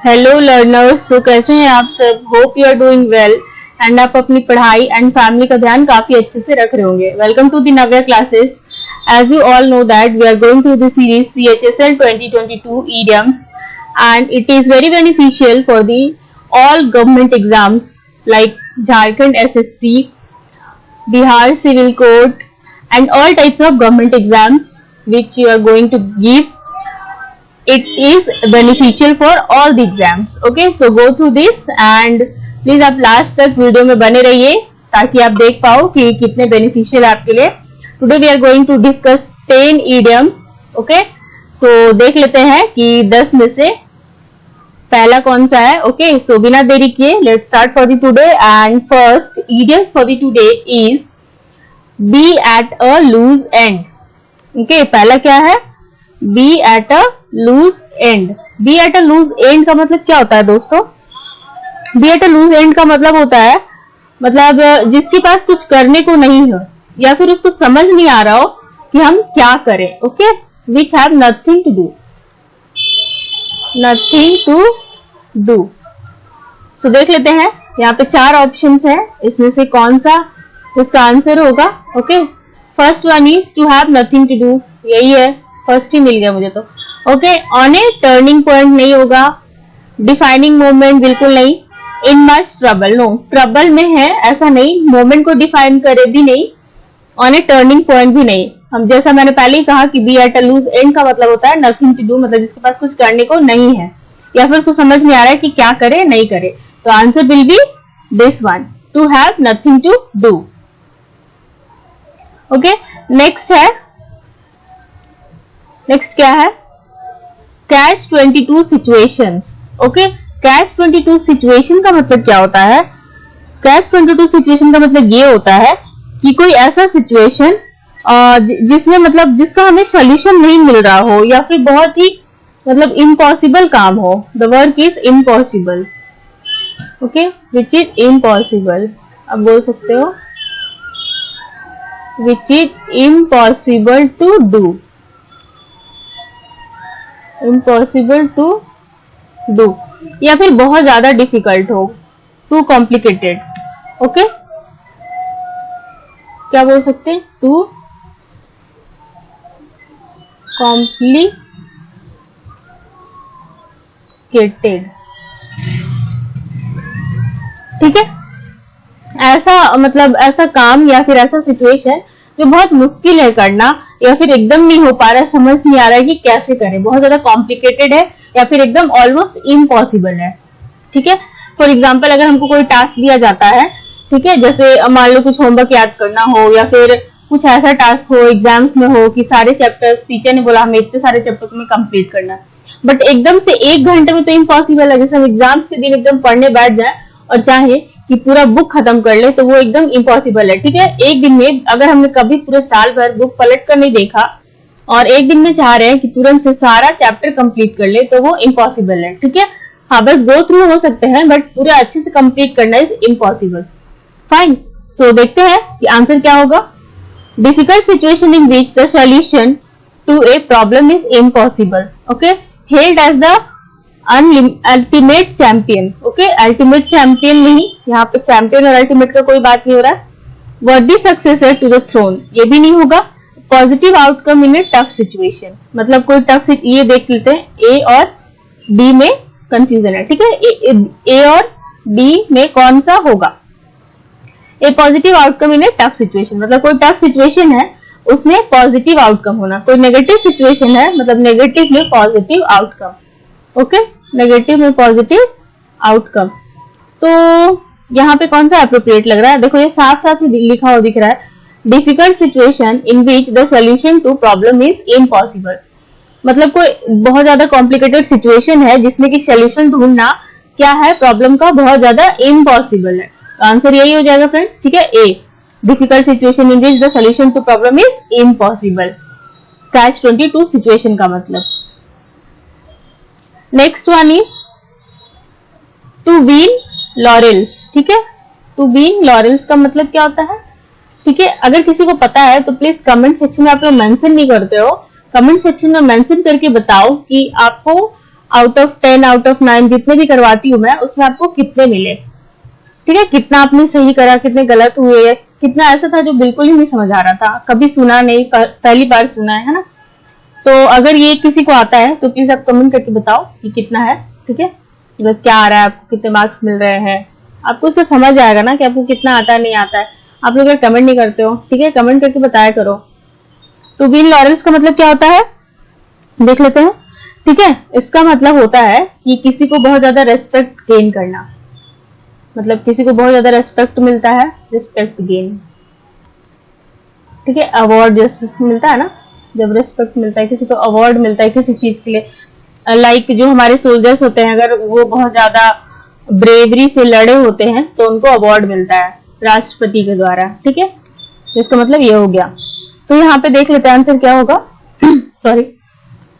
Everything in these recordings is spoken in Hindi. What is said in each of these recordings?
हेलो लर्नर्स, सो कैसे हैं आप सब। Hope you are doing well and आप अपनी पढ़ाई एंड फैमिली का ध्यान काफी अच्छे से रख रहे होंगे। Welcome to the Navya classes. As you all know that we are going through the series CHSL 2022 idioms and it is very beneficial for the all government exams like Jharkhand SSC, Bihar Civil Court and all types of government exams which you are going to give. It is beneficial for all the exams. Okay, so go through this and please आप लास्ट तक वीडियो में बने रहिए ताकि आप देख पाओ कि कितने बेनिफिशियल आपके लिए। Today we are going to discuss 10 idioms. Okay, so देख लेते हैं कि 10 में से पहला कौन सा है। ओके, सो बिना देरी किए let's start for the today and first idioms for the today is be at a loose end. Okay, पहला क्या है? Be at a loose end. Be at a loose end का मतलब क्या होता है दोस्तों? Be at a loose end का मतलब होता है मतलब जिसके पास कुछ करने को नहीं हो या फिर उसको समझ नहीं आ रहा हो कि हम क्या करें। Okay, which have nothing to do, nothing to do. So देख लेते हैं, यहाँ पे 4 ऑप्शंस है, इसमें से कौन सा इसका आंसर होगा। Okay, first one is to have nothing to do, यही है, फर्स्ट ही मिल गया मुझे तो। Okay, on a turning point नहीं होगा, डिफाइनिंग मोमेंट बिल्कुल नहीं, in much trouble, no trouble में है ऐसा नहीं, मोमेंट को डिफाइन करे भी नहीं, ऑन ए टर्निंग पॉइंट भी नहीं। हम जैसा मैंने पहले ही कहा कि be at a loose end का मतलब होता है नथिंग टू डू, मतलब जिसके पास कुछ करने को नहीं है या फिर उसको समझ नहीं आ रहा है कि क्या करे नहीं करे। तो answer will be this one, to have nothing to do. Okay, next है, नेक्स्ट क्या है? Catch 22 situations. Okay, catch 22 situation का मतलब क्या होता है? कैच 22 सिचुएशन का मतलब ये होता है कि कोई ऐसा सिचुएशन जिसमें मतलब जिसका हमें सोल्यूशन नहीं मिल रहा हो या फिर बहुत ही मतलब इम्पॉसिबल काम हो। The work is impossible. Okay, which is impossible, आप बोल सकते हो which is impossible to do, impossible to do, या फिर बहुत ज्यादा डिफिकल्ट हो, टू कॉम्प्लिकेटेड। ओके, क्या बोल सकते हैं? Too complicated. ठीक है, ऐसा मतलब ऐसा काम या फिर ऐसा सिचुएशन जो बहुत मुश्किल है करना या फिर एकदम नहीं हो पा रहा है, समझ नहीं आ रहा है कि कैसे करें, बहुत ज्यादा कॉम्प्लिकेटेड है या फिर एकदम ऑलमोस्ट इम्पॉसिबल है। ठीक है, फॉर एग्जाम्पल अगर हमको कोई टास्क दिया जाता है, ठीक है, जैसे मान लो कुछ होमवर्क याद करना हो या फिर कुछ ऐसा टास्क हो एग्जाम्स में हो कि सारे चैप्टर्स टीचर ने बोला हमें इतने सारे चैप्टर तुम्हें कंप्लीट करना है, बट एकदम से 1 घंटे में तो इम्पॉसिबल है। जैसे हम एग्जाम्स के दिन एकदम पढ़ने बैठ जाए और चाहे कि पूरा बुक खत्म कर ले तो वो एकदम इम्पॉसिबल है। ठीक है, एक दिन में अगर हमने कभी पूरे साल भर बुक पलट कर नहीं देखा और एक दिन में चाह रहे हैं कि तुरंत से सारा चैप्टर कंप्लीट कर ले तो वो इम्पॉसिबल है। ठीक है, हाँ बस गो थ्रू हो सकते हैं बट पूरा अच्छे से कंप्लीट करना इज इम्पॉसिबल। फाइन, सो देखते हैं कि आंसर क्या होगा। Difficult situation in which the solution to a problem is impossible. Okay, held as the ultimate champion. Okay, ultimate champion नहीं, यहाँ पे चैंपियन और अल्टीमेट का कोई बात नहीं हो रहा है। वर्दी सक्सेसर टू द थ्रोन, ये भी नहीं होगा। Positive outcome in a tough situation, मतलब कोई टफ, ये देख लेते हैं, ए और डी में कंफ्यूजन है। ठीक है, ए और डी में कौन सा होगा? A positive outcome in a tough situation, मतलब कोई टफ सिचुएशन है उसमें पॉजिटिव आउटकम होना। कोई नेगेटिव सिचुएशन है मतलब नेगेटिव में पॉजिटिव आउटकम। ओके, नेगेटिव में पॉजिटिव आउटकम। तो यहाँ पे कौन सा अप्रोप्रिएट लग रहा है? देखो ये साफ साफ लिखा हुआ दिख रहा है, difficult situation in which the solution to problem is impossible, मतलब कोई बहुत ज्यादा कॉम्प्लिकेटेड सिचुएशन है जिसमें कि सॉल्यूशन ढूंढना क्या है, प्रॉब्लम का, बहुत ज्यादा इम्पॉसिबल है। तो आंसर यही हो जाएगा फ्रेंड्स। ठीक है, a, difficult situation in which the solution to problem is impossible, catch 22 situation का मतलब। Next one is to win laurels. ठीक है, टू विन लॉरेल्स का मतलब क्या होता है? ठीक है, अगर किसी को पता है तो प्लीज कमेंट सेक्शन में आप लोग मेंशन नहीं करते हो, कमेंट सेक्शन में मेंशन करके बताओ कि आपको आउट ऑफ 10, आउट ऑफ 9 जितने भी करवाती हूँ मैं, उसमें आपको कितने मिले, ठीक है, कितना आपने सही करा, कितने गलत हुए, कितना ऐसा था जो बिल्कुल ही नहीं समझ आ रहा था, कभी सुना नहीं, पहली बार सुना है ना। तो अगर ये किसी को आता है तो प्लीज आप कमेंट करके बताओ कि कितना है, ठीक है, मतलब क्या आ रहा है आपको, कितने मार्क्स मिल रहे हैं, आपको उससे समझ आएगा ना कि आपको कितना आता है नहीं आता है। आप लोग अगर कमेंट नहीं करते हो, ठीक है, कमेंट करके बताया करो। तो विन लॉरेल्स का मतलब क्या होता है, देख लेते हैं, ठीक है। इसका मतलब होता है कि किसी को बहुत ज्यादा रेस्पेक्ट गेन करना, मतलब किसी को बहुत ज्यादा रेस्पेक्ट मिलता है, रिस्पेक्ट गेन, ठीक है। अवार्ड जैसे मिलता है ना, जब रिस्पेक्ट मिलता है, किसी को अवार्ड मिलता है किसी चीज के लिए, लाइक जो हमारे सोल्जर्स होते हैं, अगर वो बहुत ज्यादा ब्रेवरी से लड़े होते हैं तो उनको अवार्ड मिलता है राष्ट्रपति के द्वारा, ठीक है। इसका मतलब ये हो गया। तो यहाँ पे देख लेते हैं आंसर क्या होगा। Sorry,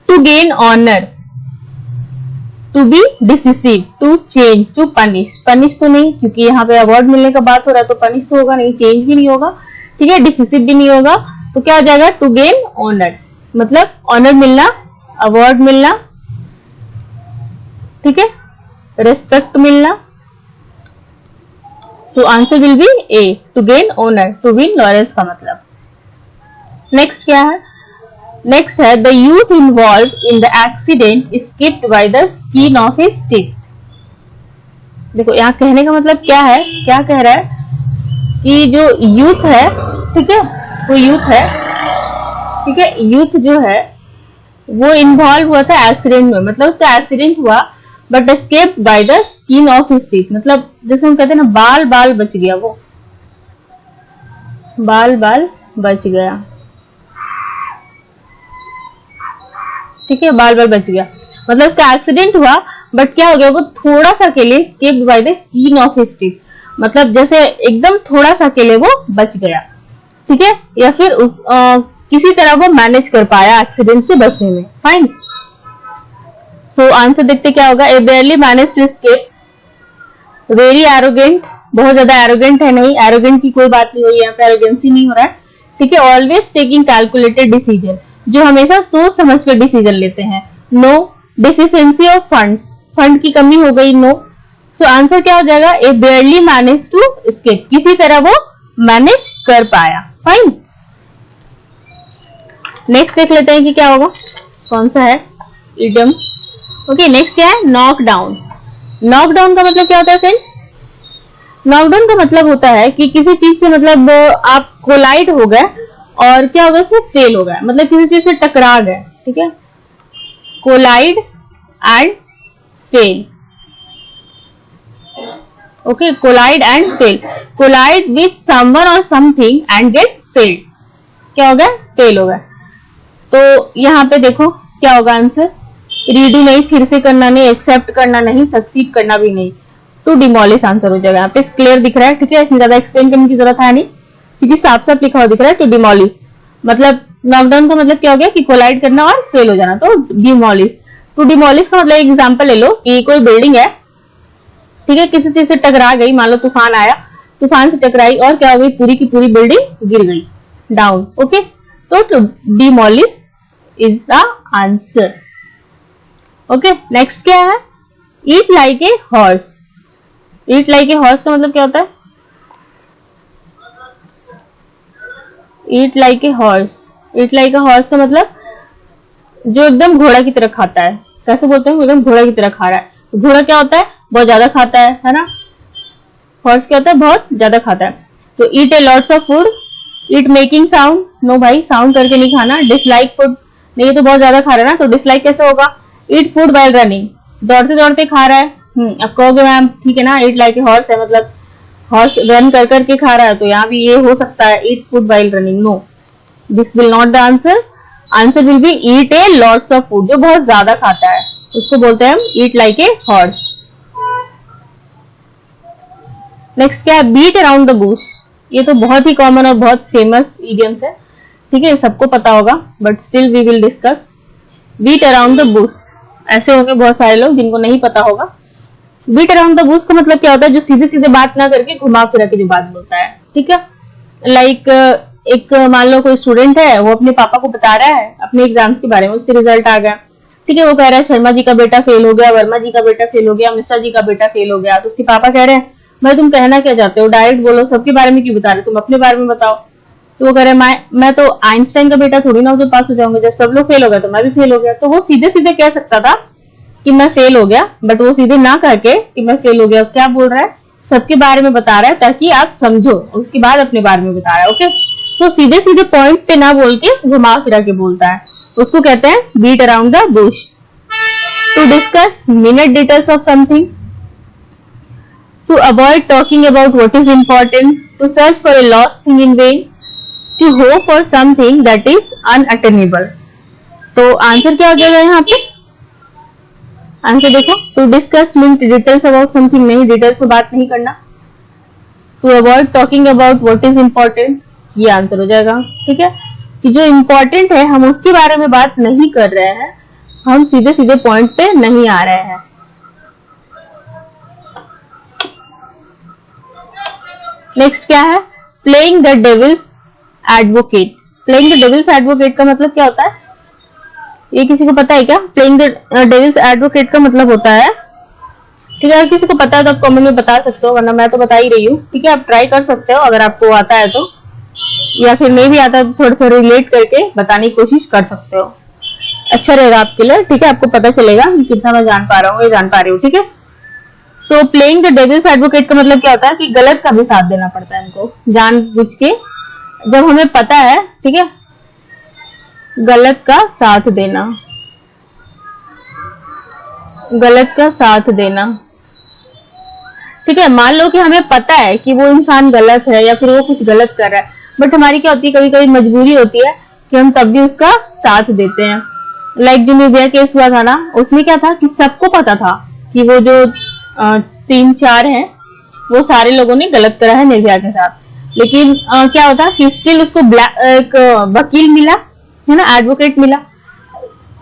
to gain honour, to be decisive, to change, to punish, punish तो नहीं क्योंकि यहाँ पे अवार्ड मिलने का बात हो रहा है, तो पनिश तो होगा नहीं, चेंज भी नहीं होगा, ठीक है, डिसिसिव भी नहीं होगा, तो क्या हो जाएगा, टू गेन ऑनर, मतलब ऑनर मिलना, अवार्ड मिलना, ठीक है, रेस्पेक्ट मिलना। So answer will be A, to gain honour, to win laurels का मतलब। नेक्स्ट क्या है, नेक्स्ट है the youth involve in the accident skipped by the skin of his teeth. देखो यहाँ कहने का मतलब क्या है, क्या कह रहा है कि जो यूथ है, ठीक है, वो यूथ है, ठीक है, यूथ जो है वो इन्वॉल्व हुआ था एक्सीडेंट में, मतलब उसका एक्सीडेंट हुआ but escaped bye the skin of his teeth, मतलब जैसे हम कहते हैं ना बाल बाल बच गया, वो बाल बाल बच गया, ठीक है, बाल बाल बच गया, मतलब उसका एक्सीडेंट हुआ बट क्या हो गया, वो थोड़ा सा के लिए escaped bye the skin of his teeth, मतलब जैसे एकदम थोड़ा सा के लिए वो बच गया, ठीक है, या फिर उस किसी तरह वो मैनेज कर पाया एक्सीडेंट से बचने में, फाइन। सो आंसर देखते क्या होगा, a barely manage to escape, very arrogant, बहुत ज्यादा एरोगेंट है, नहीं एरोगेंट की कोई बात नहीं हो रही है, यहाँ पे एरोगेंसी नहीं हो रहा है, ठीक है, ऑलवेज टेकिंग कैलकुलेटेड डिसीजन, जो हमेशा सोच समझ कर डिसीजन लेते हैं, no deficiency of funds, fund की कमी हो गई, नो। सो आंसर क्या हो जाएगा, ए बेयरली मैनेज टू एस्केप, किसी तरह वो मैनेज कर पाया, फाइन। नेक्स्ट देख लेते हैं कि क्या होगा, कौन सा है इडियम्स। ओके, नेक्स्ट क्या है, नॉक डाउन। नॉक डाउन का मतलब क्या होता है फ्रेंड्स, नॉक डाउन का मतलब होता है कि किसी चीज से मतलब आप कोलाइड हो गए और क्या होगा, उसमें फेल हो गया, मतलब किसी चीज से टकरा गए, ठीक है, collide and fail, okay, collide and fail, collide with someone और समथिंग एंड गेट फेल्ड, क्या हो गया, फेल हो गया। तो यहाँ पे देखो क्या होगा आंसर, रीडू नहीं, फिर से करना नहीं, एक्सेप्ट करना नहीं, सक्सीड करना भी नहीं, टू डिमोलिश आंसर हो जाएगा। यहाँ पे क्लियर दिख रहा है, ठीक है, इसमें ज्यादा एक्सप्लेन करने की जरूरत है नहीं क्योंकि साफ साफ लिखा हुआ दिख रहा है, टू डिमोलिश, मतलब नॉकडाउन का मतलब क्या हो गया कि कोलाइड करना और फेल हो जाना, तो डिमोलिश। टू डिमोलिश का मतलब एग्जाम्पल ले लो कि कोई बिल्डिंग है, ठीक है, किसी चीज से टकरा गई, मान लो तूफान आया, तूफान से टकराई और क्या हो गई, पूरी की पूरी बिल्डिंग गिर गई, डाउन, ओके, तो to demolish is the answer. Okay, next क्या है, eat like a horse. Eat like a horse का मतलब क्या होता है, eat like a horse, eat like a horse का मतलब जो एकदम घोड़ा की तरह खाता है, कैसे बोलते हैं, एकदम घोड़ा की तरह खा रहा है। तो घोड़ा क्या होता है, बहुत ज्यादा खाता है ना, हॉर्स क्या होता है, बहुत ज्यादा खाता है। तो eat a lots of food, eat making sound, no भाई साउंड करके नहीं खाना, डिसलाइक फूड, नहीं तो बहुत ज्यादा खा रहा है ना, तो डिसलाइक कैसे होगा, ईट फूड वाइल रनिंग, दौड़ते दौड़ते खा रहा है, अब कहोगे मैम ठीक है ना, ईट लाइक ए हॉर्स है, मतलब हॉर्स रन कर करके खा रहा है, तो यहाँ भी ये हो सकता है eat food while running, no, this will not the answer, answer will be eat a lots of food, जो बहुत ज्यादा खाता है उसको बोलते हैं हम eat like a horse. Next क्या है, बीट अराउंड द बुश, ये तो बहुत ही कॉमन और बहुत फेमस इडियम्स है, ठीक है, सबको पता होगा, but still we will discuss. Beat around the bush, ऐसे होंगे बहुत सारे लोग जिनको नहीं पता होगा। बीट अराउंड द बुश का मतलब क्या होता है, जो सीधे सीधे बात ना करके घुमा फिरा के जो बात बोलता है, ठीक है, लाइक एक मान लो कोई स्टूडेंट है, वो अपने पापा को बता रहा है अपने एग्जाम्स के बारे में, उसके रिजल्ट आ गया, ठीक है, वो कह रहा है शर्मा जी का बेटा फेल हो गया, वर्मा जी का बेटा फेल हो गया, मिश्रा जी का बेटा फेल हो गया। तो उसके पापा कह रहे हैं भाई तुम कहना क्या चाहते हो, डायरेक्ट बोलो, सबके बारे में क्यों बता रहे, तुम अपने बारे में बताओ। तो वो कह रहे हैं मैं तो आइंस्टाइन का बेटा थोड़ी ना जो पास हो जाऊंगा, जब सब लोग फेल हो गए तो मैं भी फेल हो गया। तो वो सीधे सीधे कह सकता था कि मैं फेल हो गया, बट वो सीधे ना कह के कि मैं फेल हो गया, क्या बोल रहा है, सबके बारे में बता रहा है ताकि आप समझो, उसके बाद अपने बारे में बता रहा है। ओके, सो सीधे सीधे पॉइंट पे ना बोल के घुमा फिरा के बोलता है, उसको कहते हैं beat around the bush. To discuss minute details of something, to avoid talking about what is important, to search for a lost thing in vain, to hope for something that is unattainable। तो आंसर क्या हो जाएगा यहाँ पे, आंसर देखो, to discuss mean details about something, नहीं डिटेल्स से बात नहीं करना, to avoid talking about what is important, ये आंसर हो जाएगा। ठीक है, कि जो इंपॉर्टेंट है हम उसके बारे में बात नहीं कर रहे हैं, हम सीधे सीधे पॉइंट पे नहीं आ रहे हैं। नेक्स्ट क्या है, playing the devil's advocate. Playing the devil's advocate का मतलब क्या होता है, ये किसी को पता है क्या? प्लेइंग द डेविल्स एडवोकेट का मतलब होता है, ठीक है, अगर किसी को पता है तो आप कमेंट में बता सकते हो, वरना मैं तो बता ही रही हूँ। ठीक है, आप ट्राई कर सकते हो अगर आपको आता है तो, या फिर नहीं भी आता तो थोड़ा सा रिलेट करके बताने की कोशिश कर सकते हो, अच्छा रहेगा आपके लिए। ठीक है, आपको पता चलेगा कि कितना मैं जान पा रहा हूँ या जान पा रही हूँ। ठीक है, सो प्लेइंग द डेविल्स एडवोकेट का मतलब क्या होता है कि गलत का भी साथ देना पड़ता है हमको जानबूझ के, जब हमें पता है, ठीक है, गलत का साथ देना, गलत का साथ देना। ठीक है, मान लो कि हमें पता है कि वो इंसान गलत है या फिर वो कुछ गलत कर रहा है, बट हमारी क्या होती है, कभी कभी मजबूरी होती है कि हम तब भी उसका साथ देते हैं। लाइक जो निर्भया केस हुआ था ना, उसमें क्या था कि सबको पता था कि वो जो 3-4 हैं वो सारे लोगों ने गलत करा है निर्भया के साथ, लेकिन क्या होता कि स्टिल उसको एक वकील मिला है ना, एडवोकेट मिला,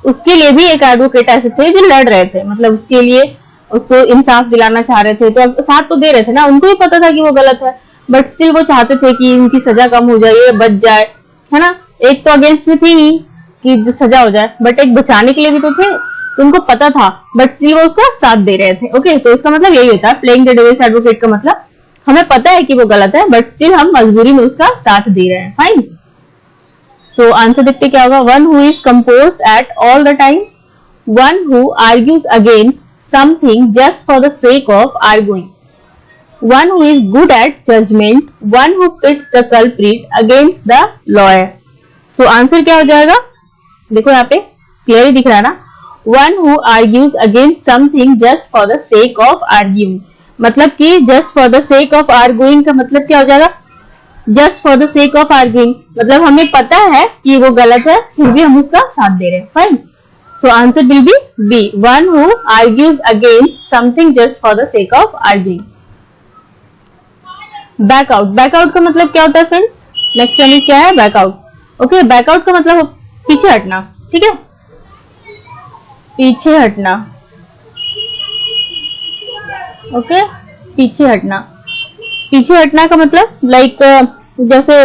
उसके लिए भी एक एडवोकेट ऐसे थे जो लड़ रहे थे, मतलब उसके लिए उसको इंसाफ दिलाना चाह रहे थे, तो साथ तो दे रहे थे ना, उनको भी पता था कि वो गलत है, बट स्टिल वो चाहते थे कि इनकी सजा कम हो जाए, ये बच जाए, है ना। एक तो अगेंस्ट में थी ही कि जो सजा हो जाए, बट एक बचाने के लिए भी तो थे, तो उनको पता था, बट स्टिल वो उसका साथ दे रहे थे। ओके, तो इसका मतलब यही होता है प्लेइंग द डेविल्स एडवोकेट का मतलब, हमें पता है कि वो गलत है बट स्टिल हम मजबूरी में उसका साथ दे रहे हैं। फाइन, सो आंसर देखते क्या होगा, one who is composed at all the times, one who argues against something just for the sake of arguing, one who is good at judgment, one who pits the culprit against the lawyer। so answer क्या हो जाएगा, देखो यहाँ पे क्लियरली दिख रहा है ना, one who argues against something just for the sake of arguing, मतलब कि just for the sake of arguing का मतलब क्या हो जाएगा, just for the sake of arguing मतलब हमें पता है कि वो गलत है फिर भी हम उसका साथ दे रहे हैं। Fine, so answer will be B, one who argues against something just for the sake of arguing। Back out, back out का मतलब क्या होता है फ्रेंड्स, नेक्स्ट वन क्या है, बैकआउट। ओके, बैकआउट का मतलब पीछे हटना, ठीक है, पीछे हटना। ओके, पीछे हटना, पीछे हटना का मतलब लाइक जैसे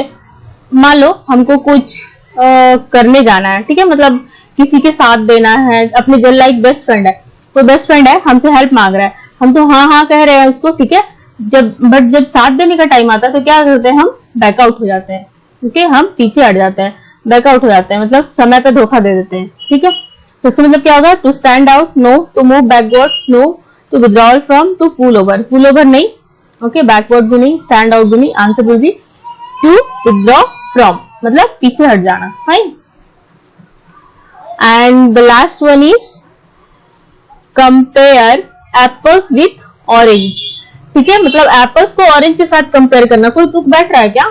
मान लो हमको कुछ करने जाना है, ठीक है, मतलब किसी के साथ देना है, अपने जो लाइक बेस्ट फ्रेंड है, कोई बेस्ट फ्रेंड है हमसे हेल्प मांग रहा है, हम तो हाँ हाँ कह रहे हैं उसको, ठीक है, जब साथ देने का टाइम आता है तो क्या करते हैं, हम बैकआउट हो जाते हैं। ओके, हम पीछे हट जाते हैं, बैकआउट हो जाते हैं, मतलब समय पे धोखा दे देते हैं। ठीक है, तो इसका मतलब क्या होगा, to stand out, no, to move backwards, no, to withdraw from, to pull over, pull over नहीं, ओके, बैकवर्ड भी नहीं, स्टैंड आउट भी नहीं, answer will be to withdraw from, मतलब पीछे हट जाना। Fine, and the last one is compare apples with orange. ठीक है, मतलब एप्पल्स को ऑरेंज के साथ कंपेयर करना, कोई तुक बैठ रहा है क्या,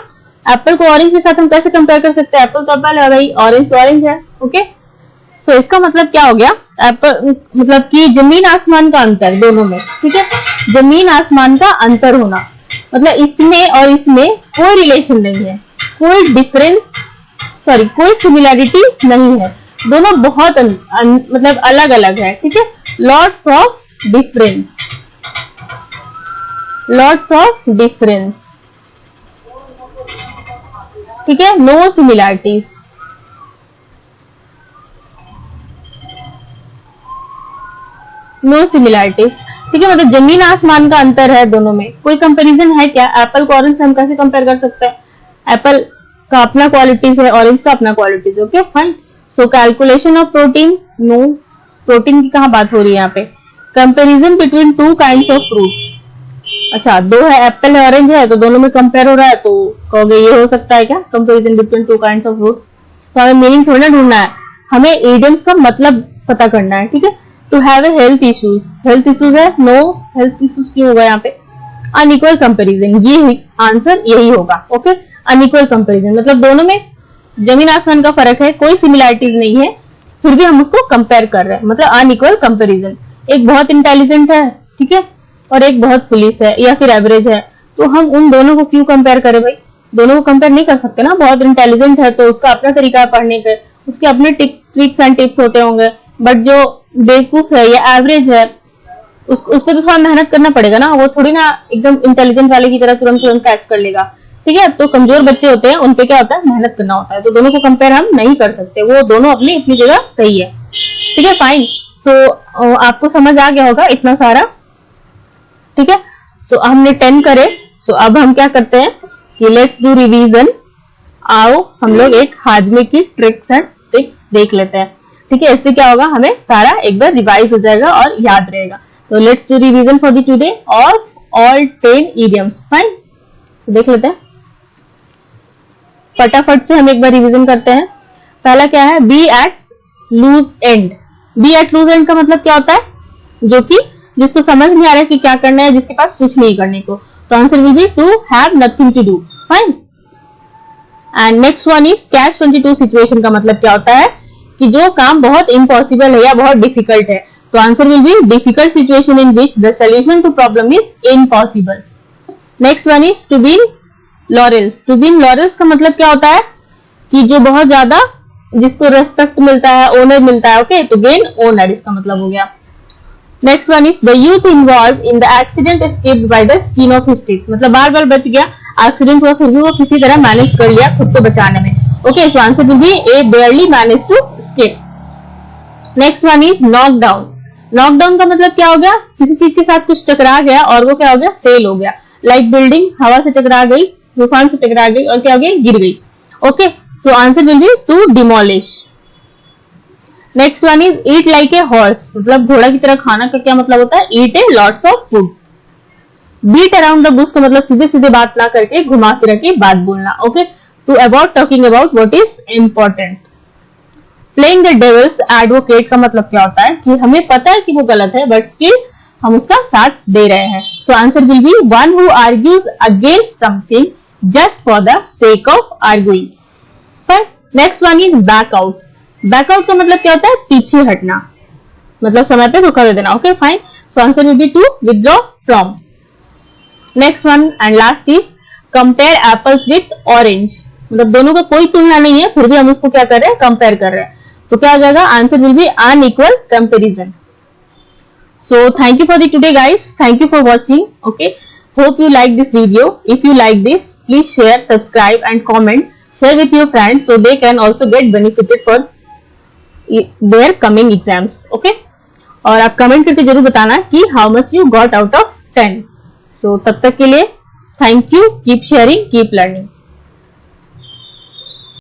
एप्पल को ऑरेंज के साथ हम कैसे कंपेयर कर सकते हैं, एप्पल तो एप्पल है भाई, ऑरेंज तो ऑरेंज है। ओके, सो इसका मतलब क्या हो गया, एप्पल मतलब कि जमीन आसमान का अंतर दोनों में, ठीक है, जमीन आसमान का अंतर होना, मतलब इसमें और इसमें कोई रिलेशन नहीं है, कोई डिफरेंस, सॉरी कोई सिमिलैरिटीज नहीं है, दोनों बहुत मतलब अलग अलग है। ठीक है, lots of difference, lots of difference, ठीक है, नो सिमिलैरिटीज। No similarities. ठीक है, मतलब जमीन आसमान का अंतर है दोनों में, कोई कंपैरिजन है क्या? एप्पल को ऑरेंज से हम कैसे कंपेयर कर सकते हैं? एप्पल का अपना क्वालिटीज है, ऑरेंज का अपना qualities. Okay fine. So calculation of protein, no, protein की कहाँ बात हो रही है यहाँ पे? Comparison between two kinds of fruit. अच्छा, दो है, एप्पल है, ऑरेंज है, तो दोनों में कंपेयर हो रहा है, तो कहोगे ये हो सकता है क्या? Comparison between two kinds of fruits. तो हमें मीनिंग थोड़ा ढूंढना है, हमें इडियम्स का मतलब पता करना है। ठीक है, to have a health issues, health issues है, नो हेल्थ इश्यूज क्यों होगा यहाँ पे? अनइक्वल कंपेरिजन, ये आंसर यही होगा। ओके, अनइक्वल कंपेरिजन मतलब दोनों में जमीन आसमान का फर्क है, कोई सिमिलैरिटीज नहीं है, फिर भी हम उसको कंपेयर कर रहे हैं, मतलब अनइक्वल कंपेरिजन। एक बहुत इंटेलिजेंट है, ठीक है, और एक बहुत पुलिस है या फिर एवरेज है, तो हम उन दोनों को क्यों कंपेयर करें भाई? दोनों को कंपेयर नहीं कर सकते ना। बहुत इंटेलिजेंट है तो उसका अपना तरीका है पढ़ने का, उसके अपने ट्रिक्स एंड टिप्स होते होंगे, बट जो बेवकूफ है या एवरेज है उस पर तो थोड़ा मेहनत करना पड़ेगा ना, वो थोड़ी ना एकदम इंटेलिजेंट वाले की तरह तुरंत तुरंत कैच कर लेगा। ठीक है, तो कमजोर बच्चे होते हैं, उनपे क्या होता है? मेहनत करना होता है। तो दोनों को कंपेयर हम नहीं कर सकते, वो दोनों अपनी अपनी जगह सही है। ठीक है, फाइन। सो आपको समझ आ गया होगा इतना सारा। ठीक है, सो हमने 10 करे। सो अब हम क्या करते हैं कि लेट्स डू रिवीजन। आओ हम लोग एक हाजमे की ट्रिक्स एंड टिप्स देख लेते हैं। ठीक है, इससे क्या होगा? हमें सारा एक बार रिवाइज हो जाएगा और याद रहेगा। तो let's do revision for the today of all 10 idioms. Fine, देख लेते हैं फटाफट से। हम एक बार रिवीजन करते हैं। पहला क्या है? Be at loose end. Be at loose end का मतलब क्या होता है? जो कि जिसको समझ नहीं आ रहा है कि क्या करना है, जिसके पास कुछ नहीं करने को, तो answer will be to have nothing to do. Fine. And next one is catch 22 situation का मतलब क्या होता है? कि जो काम बहुत इम्पॉसिबल है या बहुत डिफिकल्ट है, तो answer will be difficult situation in which the solution to problem is impossible. Next one is to win laurels. To win laurels का मतलब क्या होता है? कि जो बहुत ज्यादा जिसको रेस्पेक्ट मिलता है, ओनर मिलता है। ओके, तो गेन ओनर इसका मतलब हो गया। Next one is the youth involve in the accident escaped bye the skin of his teeth. मतलब बार बार बच गया, एक्सीडेंट हुआ फिर भी वो किसी तरह मैनेज कर लिया खुद को बचाने में। Okay, so answer will be a barely manage to escape. Next one is knock down. Knock down का मतलब क्या हो गया? किसी चीज के साथ कुछ टकरा गया और वो क्या हो गया? फेल हो गया। लाइक बिल्डिंग हवा से टकरा गई, तूफान से टकरा गई और क्या हो गई? गिर गई। Okay, so answer will be to demolish. Next one is eat like a horse. मतलब घोड़ा की तरह खाना का क्या मतलब होता है? Eat a lots of food. Beat around the bush का मतलब सीधे सीधे बात ना करके घुमा फिरा के बात बोलना। Okay, to about talking about what is important. Playing the devil's advocate का मतलब क्या होता है? कि हमें पता है कि वो गलत है बट स्टिल हम उसका साथ दे रहे हैं। सो answer will B one who argues against something just for the sake of arguing. Fine. Next one is back out. Back out का मतलब क्या होता है? पीछे हटना, मतलब समय पे धोखा दे देना। Okay fine, so answer will be to withdraw from. Next one and last is compare apples with orange. मतलब दोनों का कोई तुलना नहीं है, फिर भी हम उसको क्या कर रहे हैं? कंपेयर कर रहे हैं। तो क्या हो जाएगा? Answer will B unequal comparison. So thank you for the today guys. Thank you for watching. Okay. Hope you like this video. If you like this, please share, subscribe and comment. Share with your friends so they can also get benefited for their coming exams. Okay. और आप कमेंट करके जरूर बताना कि how much you got out of 10. So तब तक के लिए thank you. Keep sharing, keep learning.